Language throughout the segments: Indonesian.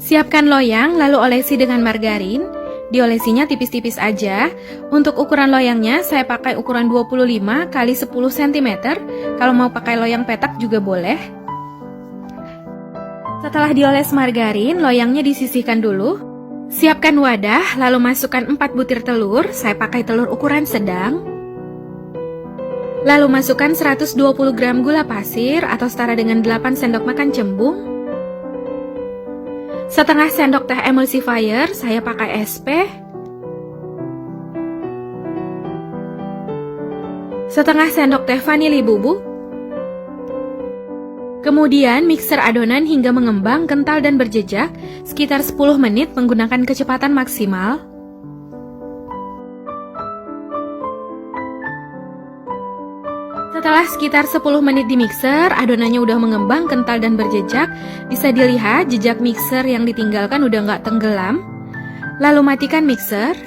Siapkan loyang lalu olesi dengan margarin. Diolesinya tipis-tipis aja. Untuk ukuran loyangnya saya pakai ukuran 25 x 10 cm. Kalau mau pakai loyang petak juga boleh. Setelah dioles margarin, loyangnya disisihkan dulu. Siapkan wadah, lalu masukkan 4 butir telur. Saya pakai telur ukuran sedang. Lalu masukkan 120 gram gula pasir atau setara dengan 8 sendok makan cembung. Setengah sendok teh emulsifier, saya pakai SP. Setengah sendok teh vanili bubuk. Kemudian mixer adonan hingga mengembang, kental dan berjejak, sekitar 10 menit menggunakan kecepatan maksimal. Setelah sekitar 10 menit di mixer, adonannya udah mengembang, kental dan berjejak. Bisa dilihat jejak mixer yang ditinggalkan udah nggak tenggelam. Lalu matikan mixer.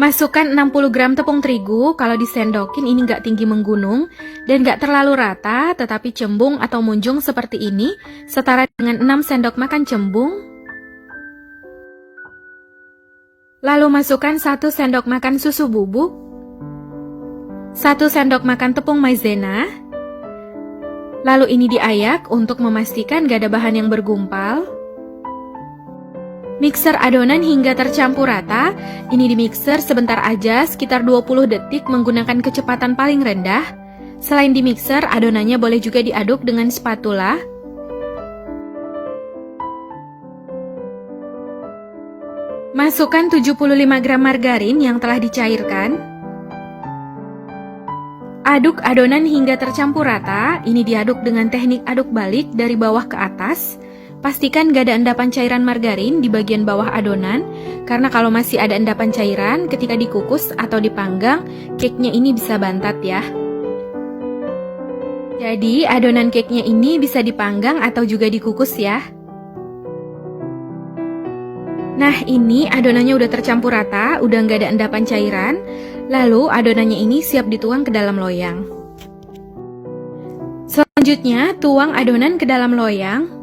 Masukkan 60 gram tepung terigu. Kalau disendokin ini nggak tinggi menggunung dan nggak terlalu rata, tetapi cembung atau munjung seperti ini, setara dengan 6 sendok makan cembung. Lalu masukkan 1 sendok makan susu bubuk, 1 sendok makan tepung maizena. Lalu ini diayak untuk memastikan gak ada bahan yang bergumpal. Mixer adonan hingga tercampur rata. Ini dimixer sebentar aja, sekitar 20 detik menggunakan kecepatan paling rendah. Selain dimixer, adonannya boleh juga diaduk dengan spatula. Masukkan 75 gram margarin yang telah dicairkan. Aduk adonan hingga tercampur rata. Ini diaduk dengan teknik aduk balik dari bawah ke atas. Pastikan gak ada endapan cairan margarin di bagian bawah adonan, karena kalau masih ada endapan cairan ketika dikukus atau dipanggang, cake-nya ini bisa bantat ya. Jadi adonan cake-nya ini bisa dipanggang atau juga dikukus ya. Nah ini adonannya udah tercampur rata, udah nggak ada endapan cairan. Lalu adonannya ini siap dituang ke dalam loyang. Selanjutnya tuang adonan ke dalam loyang.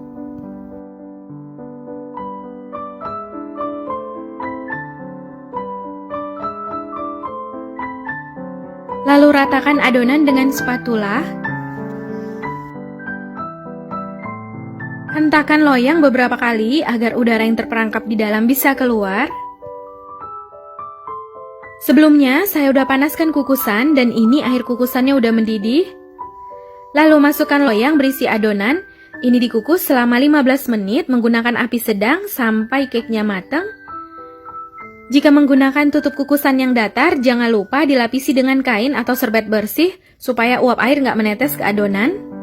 Lalu ratakan adonan dengan spatula. Hentakan loyang beberapa kali agar udara yang terperangkap di dalam bisa keluar. Sebelumnya saya udah panaskan kukusan dan ini air kukusannya udah mendidih. Lalu masukkan loyang berisi adonan. Ini dikukus selama 15 menit menggunakan api sedang sampai cake-nya matang. Jika menggunakan tutup kukusan yang datar, jangan lupa dilapisi dengan kain atau serbet bersih supaya uap air nggak menetes ke adonan.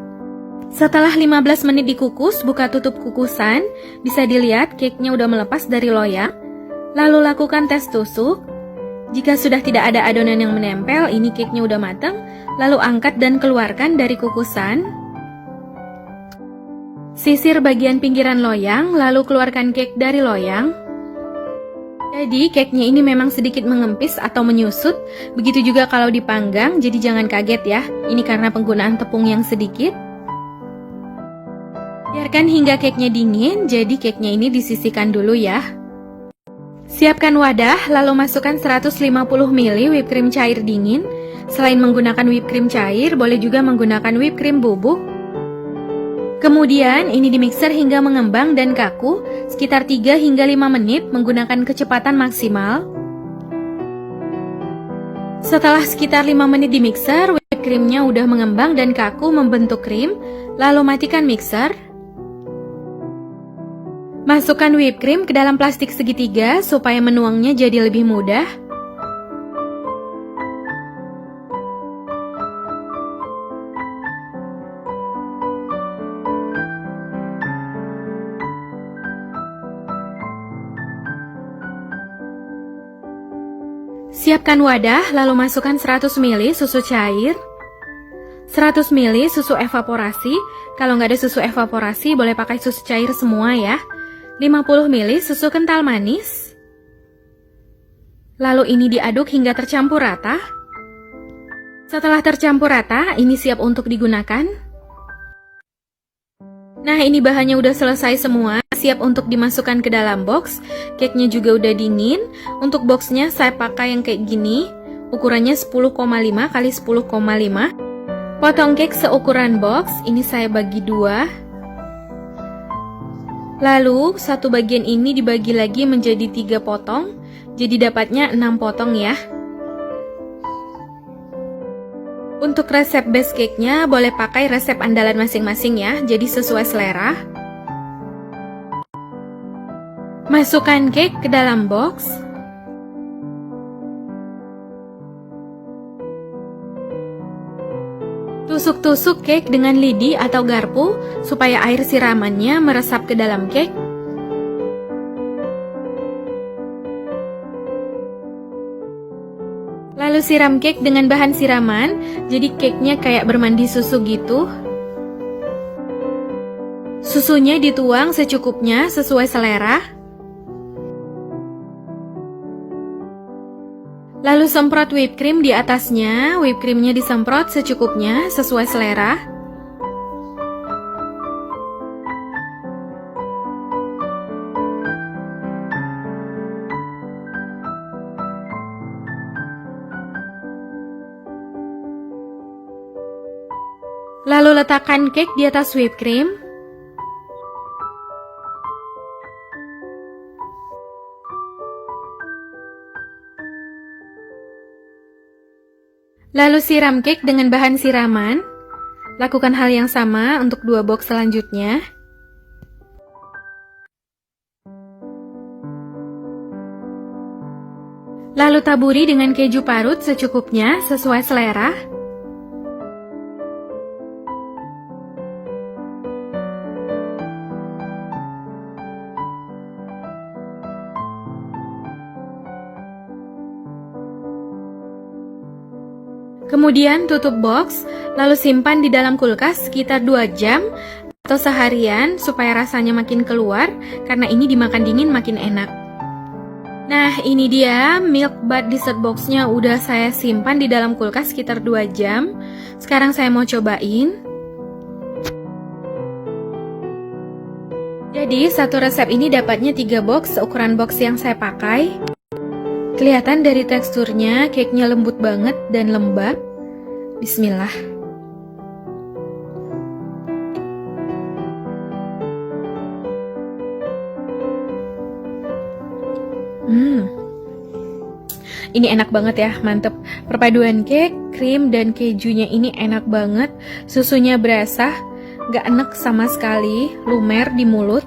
Setelah 15 menit dikukus, buka tutup kukusan. Bisa dilihat cake-nya udah melepas dari loyang. Lalu lakukan tes tusuk. Jika sudah tidak ada adonan yang menempel, ini cake-nya udah matang. Lalu angkat dan keluarkan dari kukusan. Sisir bagian pinggiran loyang, lalu keluarkan cake dari loyang. Jadi cake-nya ini memang sedikit mengempis atau menyusut. Begitu juga kalau dipanggang, jadi jangan kaget ya. Ini karena penggunaan tepung yang sedikit. Biarkan hingga cake-nya dingin, jadi cake-nya ini disisihkan dulu ya. Siapkan wadah, lalu masukkan 150 ml whipped cream cair dingin. Selain menggunakan whipped cream cair, boleh juga menggunakan whipped cream bubuk. Kemudian ini dimixer hingga mengembang dan kaku, sekitar 3 hingga 5 menit menggunakan kecepatan maksimal. Setelah sekitar 5 menit dimixer, whipped creamnya udah mengembang dan kaku membentuk krim, lalu matikan mixer. Masukkan whipped cream ke dalam plastik segitiga supaya menuangnya jadi lebih mudah. Siapkan wadah, lalu masukkan 100 ml susu cair, 100 ml susu evaporasi. Kalau nggak ada susu evaporasi, boleh pakai susu cair semua ya. 50 ml susu kental manis. Lalu ini diaduk hingga tercampur rata. Setelah tercampur rata, ini siap untuk digunakan. Nah, ini bahannya udah selesai semua, siap untuk dimasukkan ke dalam box. Cake-nya juga udah dingin. Untuk boxnya saya pakai yang kayak gini, ukurannya 10,5 x 10,5. Potong cake seukuran box, ini saya bagi dua. Lalu, satu bagian ini dibagi lagi menjadi 3 potong, jadi dapatnya 6 potong ya. Untuk resep base cake-nya boleh pakai resep andalan masing-masing ya, jadi sesuai selera. Masukkan cake ke dalam box. Tusuk-tusuk cake dengan lidi atau garpu supaya air siramannya meresap ke dalam cake. Lalu siram cake dengan bahan siraman, jadi cake-nya kayak bermandi susu gitu. Susunya dituang secukupnya sesuai selera. Lalu semprot whipped cream di atasnya, whipped creamnya disemprot secukupnya sesuai selera. Lalu letakkan cake di atas whipped cream. Lalu siram cake dengan bahan siraman. Lakukan hal yang sama untuk 2 box selanjutnya. Lalu taburi dengan keju parut secukupnya sesuai selera. Kemudian tutup box, lalu simpan di dalam kulkas sekitar 2 jam atau seharian supaya rasanya makin keluar, karena ini dimakan dingin makin enak. Nah, ini dia milk bud dessert boxnya udah saya simpan di dalam kulkas sekitar 2 jam. Sekarang saya mau cobain. Jadi, satu resep ini dapatnya 3 box seukuran box yang saya pakai. Kelihatan dari teksturnya, cake-nya lembut banget dan lembab. Bismillah. Ini enak banget ya, mantep. Perpaduan cake, krim, dan kejunya ini enak banget. Susunya berasa, gak enek sama sekali, lumer di mulut.